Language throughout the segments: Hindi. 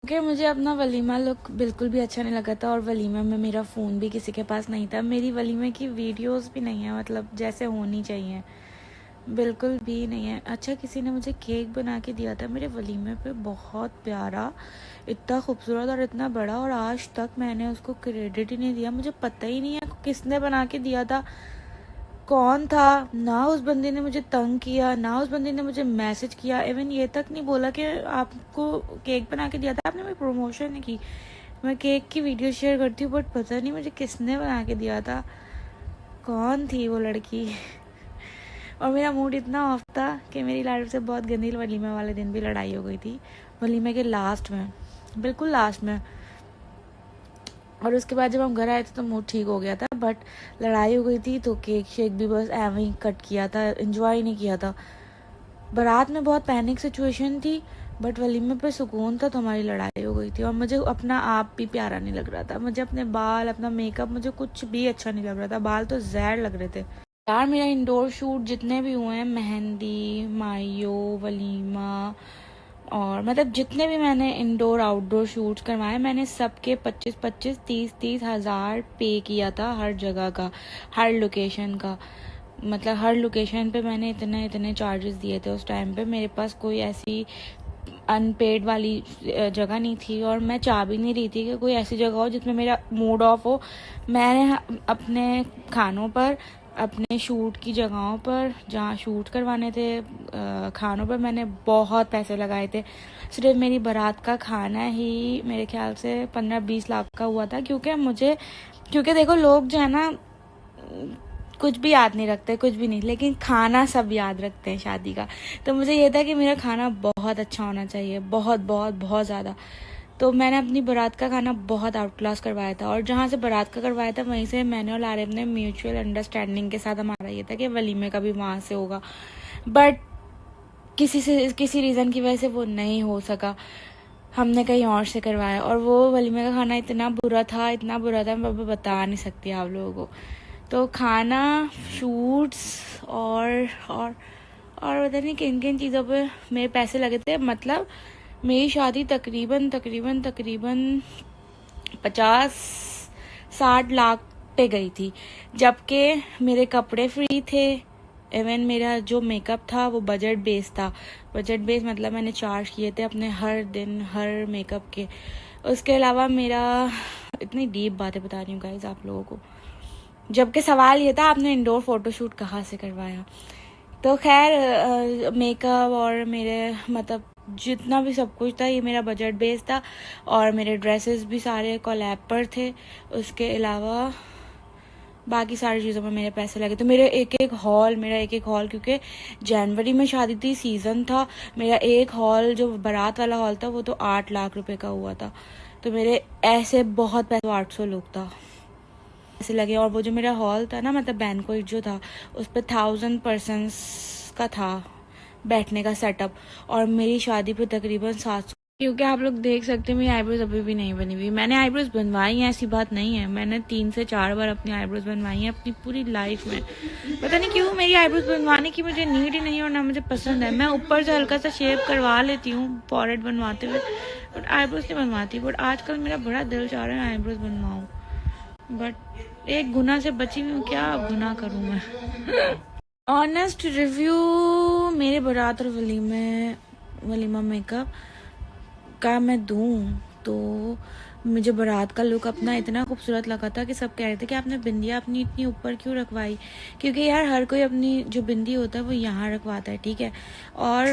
क्योंकि मुझे अपना वलीमा लुक बिल्कुल भी अच्छा नहीं लगा था और वलीमा में मेरा फ़ोन भी किसी के पास नहीं था। मेरी वलीमे की वीडियोस भी नहीं है, मतलब जैसे होनी चाहिए बिल्कुल भी नहीं है। अच्छा, किसी ने मुझे केक बना के दिया था मेरे वलीमे पे, बहुत प्यारा, इतना खूबसूरत और इतना बड़ा, और आज तक मैंने उसको क्रेडिट ही नहीं दिया। मुझे पता ही नहीं है किसने बना के दिया था, कौन था। ना उस बंदे ने मुझे तंग किया, ना उस बंदे ने मुझे मैसेज किया, इवन ये तक नहीं बोला कि आपको केक बना के दिया था, आपने मेरी प्रमोशन नहीं की। मैं केक की वीडियो शेयर करती हूँ, बट पता नहीं मुझे किसने बना के दिया था, कौन थी वो लड़की। और मेरा मूड इतना ऑफ था कि मेरी लाइफ से बहुत गंदी वलीमे वाले दिन भी लड़ाई हो गई थी, वलीमे के लास्ट में, बिल्कुल लास्ट में। और उसके बाद जब हम घर आए थे तो मूड ठीक हो गया था, बट लड़ाई हो गई थी तो केक शेक भी बस ऐਵੇਂ ही कट किया था, एंजॉय नहीं किया था। बारात में बहुत पैनिक सिचुएशन थी, बट वलीमे पे सुकून था तो हमारी लड़ाई हो गई थी। और मुझे अपना आप भी प्यारा नहीं लग रहा था, मुझे अपने बाल, अपना मेकअप, मुझे कुछ भी अच्छा नहीं लग रहा था, बाल तो जहर लग रहे थे। यार मेरा इंडोर शूट जितने भी हुए हैं, मेहंदी, मायो, वलीमा, और मतलब जितने भी मैंने इंडोर आउटडोर शूट्स करवाए, मैंने सबके 25-25, 30-30 हज़ार पे किया था, हर जगह का, हर लोकेशन का। मतलब हर लोकेशन पे मैंने इतने इतने चार्जेस दिए थे उस टाइम पे। मेरे पास कोई ऐसी अनपेड वाली जगह नहीं थी, और मैं चाह भी नहीं रही थी कि कोई ऐसी जगह हो जिसमें मेरा मूड ऑफ हो। मैंने अपने खानों पर, अपने शूट की जगहों पर, जहाँ शूट करवाने थे, खानों पर मैंने बहुत पैसे लगाए थे। सिर्फ मेरी बारात का खाना ही मेरे ख्याल से 15-20 लाख का हुआ था। क्योंकि देखो, लोग जो है ना, कुछ भी याद नहीं रखते, कुछ भी नहीं, लेकिन खाना सब याद रखते हैं शादी का। तो मुझे ये था कि मेरा खाना बहुत अच्छा होना चाहिए, बहुत बहुत बहुत ज़्यादा। तो मैंने अपनी बारात का खाना बहुत आउट क्लास करवाया था, और जहाँ से बारात का करवाया था वहीं से मैंने और आरिफ ने म्यूचुअल अंडरस्टैंडिंग के साथ हमारा ये था कि वलीमे का भी वहाँ से होगा, बट किसी रीज़न की वजह से वो नहीं हो सका। हमने कहीं और से करवाया, और वो वलीमे का खाना इतना बुरा था, इतना बुरा था, मैं बता नहीं सकती आप लोगों को। तो खाना, शूट्स और पता नहीं किन किन चीज़ों पे मेरे पैसे लगे थे। मतलब मेरी शादी तकरीबन 50-60 लाख पे गई थी, जबकि मेरे कपड़े फ्री थे। इवन मेरा जो मेकअप था वो बजट बेस था। बजट बेस मतलब मैंने चार्ज किए थे अपने हर दिन हर मेकअप के। उसके अलावा मेरा, इतनी डीप बातें बता रही हूँ गाइस आप लोगों को, जबकि सवाल ये था आपने इंडोर फोटोशूट कहाँ से करवाया। तो खैर, मेकअप और मेरे मतलब जितना भी सब कुछ था, ये मेरा बजट बेस था, और मेरे ड्रेसेस भी सारे कोलैब पर थे। उसके अलावा बाकी सारी चीज़ों में मेरे पैसे लगे। तो मेरा एक एक हॉल, क्योंकि जनवरी में शादी थी, सीज़न था, मेरा एक हॉल जो बारात वाला हॉल था वो तो 8 लाख रुपए का हुआ था। तो मेरे ऐसे बहुत पैसे, 800 लोग था ऐसे लगे। और वो जो मेरा हॉल था ना, मतलब बैंक्वेट जो था, उस पर 1000 पर्सन्स का था बैठने का सेटअप, और मेरी शादी पे तकरीबन 700। क्योंकि आप लोग देख सकते हैं मेरी आईब्रोज अभी भी नहीं बनी हुई। मैंने आईब्रोज बनवाई हैं, ऐसी बात नहीं है, मैंने 3 से 4 बार अपनी आईब्रोज बनवाई हैं अपनी पूरी लाइफ में। पता नहीं क्यों मेरी आईब्रोज बनवाने की मुझे नीड ही नहीं है, और ना मुझे पसंद है। मैं ऊपर से हल्का सा शेप करवा लेती हूँ फॉरहेड बनवाते हुए, बट आईब्रोज नहीं बनवाती। बट आजकल मेरा बड़ा दिल चाह रहा है आईब्रोज बनवाऊँ, बट एक गुनाह से बची हुई हूँ, क्या गुनाह करूँ मैं। ऑनेस्ट रिव्यू मेरे बारात और वलीमा मेकअप का मैं दूँ तो मुझे बारात का लुक अपना इतना खूबसूरत लगा था कि सब कह रहे थे कि आपने बिंदिया अपनी इतनी ऊपर क्यों रखवाई। क्योंकि यार हर कोई अपनी जो बिंदी होता है वो यहाँ रखवाता है, ठीक है। और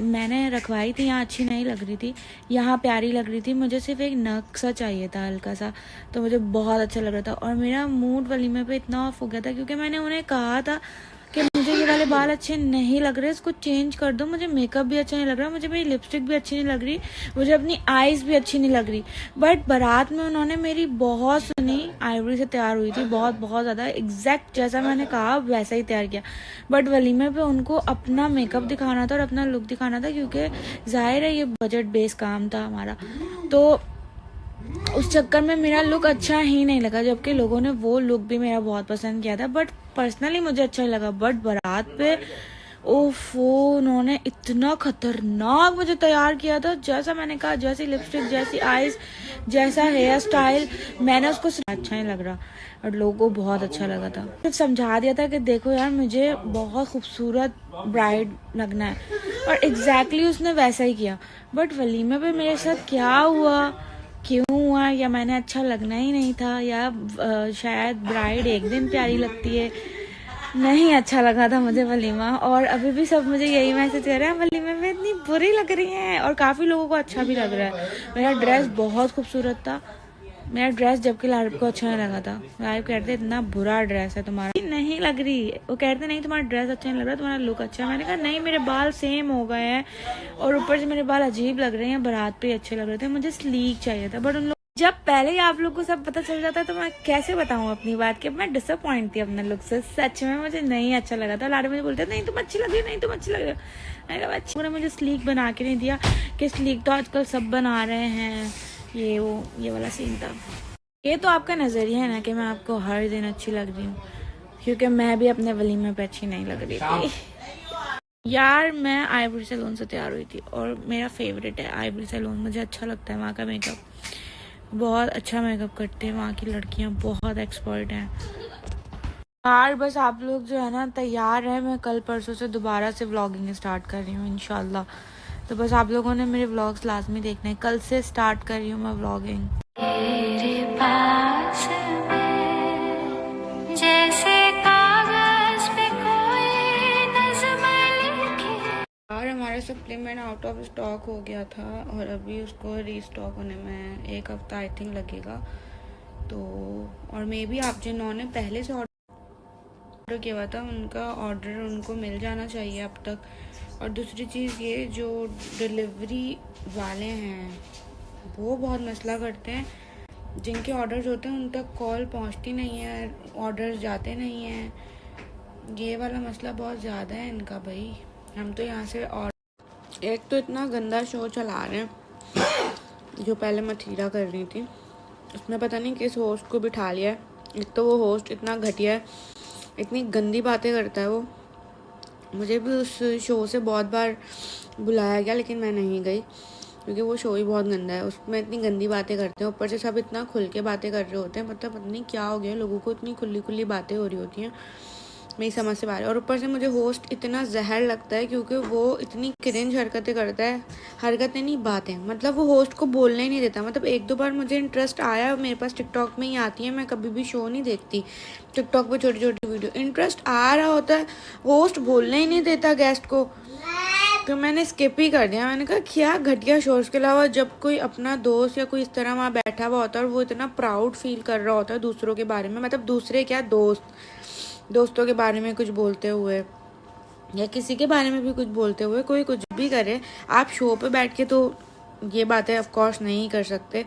मैंने रखवाई थी, यहाँ अच्छी नहीं लग रही थी, यहाँ प्यारी लग रही थी। मुझे सिर्फ एक नक सा चाहिए था हल्का सा, तो मुझे बहुत अच्छा लग रहा था। और मेरा मूड वलीमे पे इतना ऑफ हो गया था क्योंकि मैंने उन्हें कहा था कि मुझे ये वाले बाल अच्छे नहीं लग रहे, इसको चेंज कर दो, मुझे मेकअप भी अच्छा नहीं लग रहा, मुझे मेरी लिपस्टिक भी अच्छी नहीं लग रही, मुझे अपनी आईज भी अच्छी नहीं लग रही। बट बारात में उन्होंने मेरी बहुत सुनी, आईब्रो से तैयार हुई थी, बहुत बहुत ज़्यादा एग्जैक्ट जैसा मैंने कहा वैसा ही तैयार किया। बट वलीमे पे उनको अपना मेकअप दिखाना था और अपना लुक दिखाना था, क्योंकि जाहिर है ये बजट बेस काम था हमारा। तो उस चक्कर में मेरा लुक अच्छा ही नहीं लगा, जबकि लोगों ने वो लुक भी मेरा बहुत पसंद किया था, बट पर्सनली मुझे अच्छा नहीं लगा। बट बारात पे ओफो, उन्होंने इतना खतरनाक मुझे तैयार किया था, जैसा मैंने कहा, जैसी लिपस्टिक, जैसी आईज, जैसा हेयर स्टाइल, मैंने उसको अच्छा नहीं लग रहा और लोगों को बहुत अच्छा लगा था। सिर्फ समझा दिया था कि देखो यार मुझे बहुत खूबसूरत ब्राइड लगना है, और एग्जैक्टली उसने वैसा ही किया। बट वलीमे पे मेरे साथ क्या हुआ, क्यों हुआ, या मैंने अच्छा लगना ही नहीं था, या शायद ब्राइड एक दिन प्यारी लगती है, नहीं अच्छा लगा था मुझे वलीमा। और अभी भी सब मुझे यही मैसेज कर रहे हैं, वलीमे में इतनी बुरी लग रही हैं, और काफ़ी लोगों को अच्छा भी लग रहा है। मेरा ड्रेस बहुत खूबसूरत था, मेरा ड्रेस जबकि लाइव को अच्छा नहीं लगा था। लाइव कहते इतना बुरा ड्रेस है तुम्हारा, नहीं लग रही। वो कहते नहीं तुम्हारा ड्रेस अच्छा नहीं लग रहा, तुम्हारा लुक अच्छा है। मैंने कहा नहीं, मेरे बाल सेम हो गए हैं और ऊपर से मेरे बाल अजीब लग रहे हैं, बारात पे अच्छे लग रहे थे, मुझे स्लीक चाहिए था। बट उन लोग जब पहले ही आप लोग को सब पता चल जाता है तो मैं कैसे बताऊं अपनी बात कि मैं डिसअपॉइंट थी अपने लुक से। सच में मुझे नहीं अच्छा लगा था। लाडे मुझे बोलते नहीं तुम अच्छी लग रही, नहीं तुम अच्छी लग रही। मैंने कहा अच्छी, उन्होंने मुझे स्लीक बना के नहीं दिया कि स्लीक तो आजकल सब बना रहे हैं, ये वो, ये वाला सीन था। ये तो आपका नजरिया है ना कि मैं आपको हर दिन अच्छी लग रही हूँ, क्योंकि मैं भी अपने वलीमे पे अच्छी नहीं लग रही थी यार। मैं आईब्रो सैलून से तैयार हुई थी और मेरा फेवरेट है आईब्रो सैलून, मुझे अच्छा लगता है वहाँ का मेकअप, बहुत अच्छा मेकअप करते हैं वहाँ की लड़कियाँ, बहुत एक्सपर्ट हैं यार। बस आप लोग जो है ना तैयार है, मैं कल परसों से दोबारा से व्लॉगिंग स्टार्ट कर रही हूँ इंशाल्लाह। तो बस आप लोगों ने मेरे व्लॉग्स लाजमी देखने, कल से स्टार्ट कर रही हूँ मैं व्लॉगिंग। और हमारा सप्लीमेंट आउट ऑफ स्टॉक हो गया था और अभी उसको रीस्टॉक होने में 1 हफ्ता आई थिंक लगेगा। तो और मे बी आप जिन्होंने पहले से ऑर्डर किया हुआ था उनका ऑर्डर उनको मिल जाना चाहिए अब तक। और दूसरी चीज़ ये, जो डिलीवरी वाले हैं वो बहुत मसला करते हैं, जिनके ऑर्डर्स होते हैं उन तक कॉल पहुंचती नहीं है, ऑर्डर्स जाते नहीं हैं, ये वाला मसला बहुत ज़्यादा है इनका भाई। हम तो यहाँ से और एक तो इतना गंदा शो चला रहे हैं, जो पहले मथीरा कर रही थी उसमें पता नहीं किस होस्ट को बिठा लिया है। एक तो वो होस्ट इतना घटिया है, इतनी गंदी बातें करता है वो। मुझे भी उस शो से बहुत बार बुलाया गया लेकिन मैं नहीं गई, क्योंकि वो शो ही बहुत गंदा है, उसमें इतनी गंदी बातें करते हैं। ऊपर से सब इतना खुल के बातें कर रहे होते हैं, मतलब पता नहीं क्या हो गया, लोगों को इतनी खुली खुली बातें हो रही होती हैं, मेरी समझ से बाहर है। और ऊपर से मुझे होस्ट इतना जहर लगता है, क्योंकि वो इतनी क्रिंज हरकतें करता है, हरकतें नहीं बातें, मतलब वो होस्ट को बोलने ही नहीं देता। मतलब 1-2 बार मुझे इंटरेस्ट आया, मेरे पास टिकटॉक में ही आती है, मैं कभी भी शो नहीं देखती टिकटॉक पे, छोटी छोटी वीडियो इंटरेस्ट आ रहा होता है, होस्ट बोलने ही नहीं देता गेस्ट को, तो मैंने स्किप ही कर दिया। मैंने कहा क्या घटिया शो। उसके अलावा जब कोई अपना दोस्त या कोई इस तरह वहाँ बैठा हुआ होता है और वो इतना प्राउड फील कर रहा होता है दूसरों के बारे में, मतलब दूसरे क्या दोस्तों के बारे में कुछ बोलते हुए या किसी के बारे में भी कुछ बोलते हुए, कोई कुछ भी करे, आप शो पे बैठ के तो ये बातें ऑफ कोर्स नहीं कर सकते।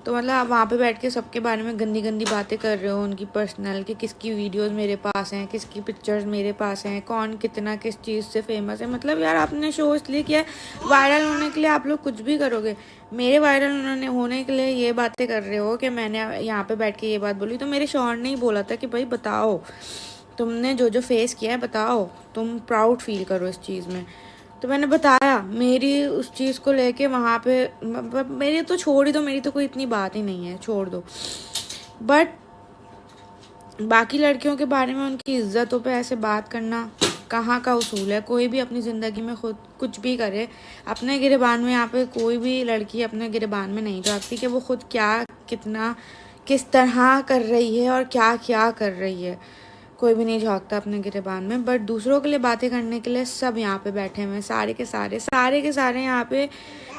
तो मतलब आप वहाँ पे बैठ के सबके बारे में गंदी गंदी बातें कर रहे हो, उनकी पर्सनल, कि किसकी वीडियोस मेरे पास हैं, किसकी पिक्चर्स मेरे पास हैं, कौन कितना किस चीज़ से फेमस है। मतलब यार आपने शो इसलिए किया वायरल होने के लिए, आप लोग कुछ भी करोगे। मेरे वायरल होने के लिए ये बातें कर रहे हो कि मैंने यहाँ पे बैठ के ये बात बोली। तो मेरे शौहर ने ही बोला था कि भाई बताओ तुमने जो जो फेस किया है, बताओ, तुम प्राउड फील करो इस चीज़ में। तो मैंने बताया मेरी उस चीज़ को लेके वहाँ पे, मेरी तो छोड़ ही दो, मेरी तो कोई इतनी बात ही नहीं है, छोड़ दो। बट बाकी लड़कियों के बारे में उनकी इज्जतों पे ऐसे बात करना कहाँ का उसूल है। कोई भी अपनी ज़िंदगी में खुद कुछ भी करे, अपने गिरेबान में, यहाँ पे कोई भी लड़की अपने गिरेबान में नहीं झाँकती कि वो खुद क्या कितना किस तरह कर रही है और क्या क्या कर रही है, कोई भी नहीं झाँकता अपने गिरेबान में। बट दूसरों के लिए बातें करने के लिए सब यहाँ पे बैठे हुए हैं, सारे के सारे यहाँ पे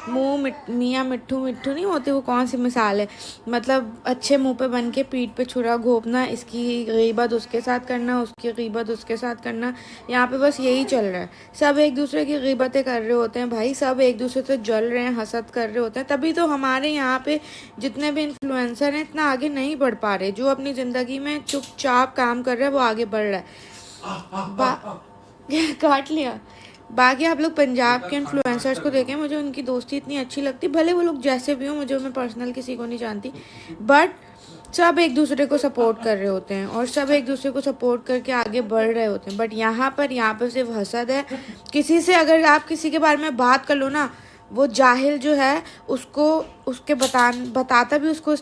मियाँ मिट्ठू नहीं होते, वो कौन सी मिसाल है, मतलब अच्छे मुंह पे बन के पीठ पे छुरा घोंपना, इसकी गीबत उसके साथ करना, उसकी गीबत उसके साथ करना, यहाँ पे बस यही चल रहा है। सब एक दूसरे की गीबतें कर रहे होते हैं भाई, सब एक दूसरे से जल रहे हैं, हसद कर रहे होते हैं। तभी तो हमारे यहाँ पे जितने भी इन्फ्लुएंसर हैं इतना आगे नहीं बढ़ पा रहे। जो अपनी ज़िंदगी में चुपचाप काम कर रहा है वो आगे बढ़ रहा है। काट लिया। बाकी आप लोग पंजाब के इन्फ्लुएंसर्स को देखें, मुझे उनकी दोस्ती इतनी अच्छी लगती, भले वो लोग जैसे भी हो, मुझे मैं पर्सनल किसी को नहीं जानती, बट सब एक दूसरे को सपोर्ट कर रहे होते हैं और सब एक दूसरे को सपोर्ट करके आगे बढ़ रहे होते हैं। बट यहाँ पर सिर्फ हसद है। किसी से अगर आप किसी के बारे में बात कर लो ना, वो जाहिल जो है उसको उसके बताता भी उसको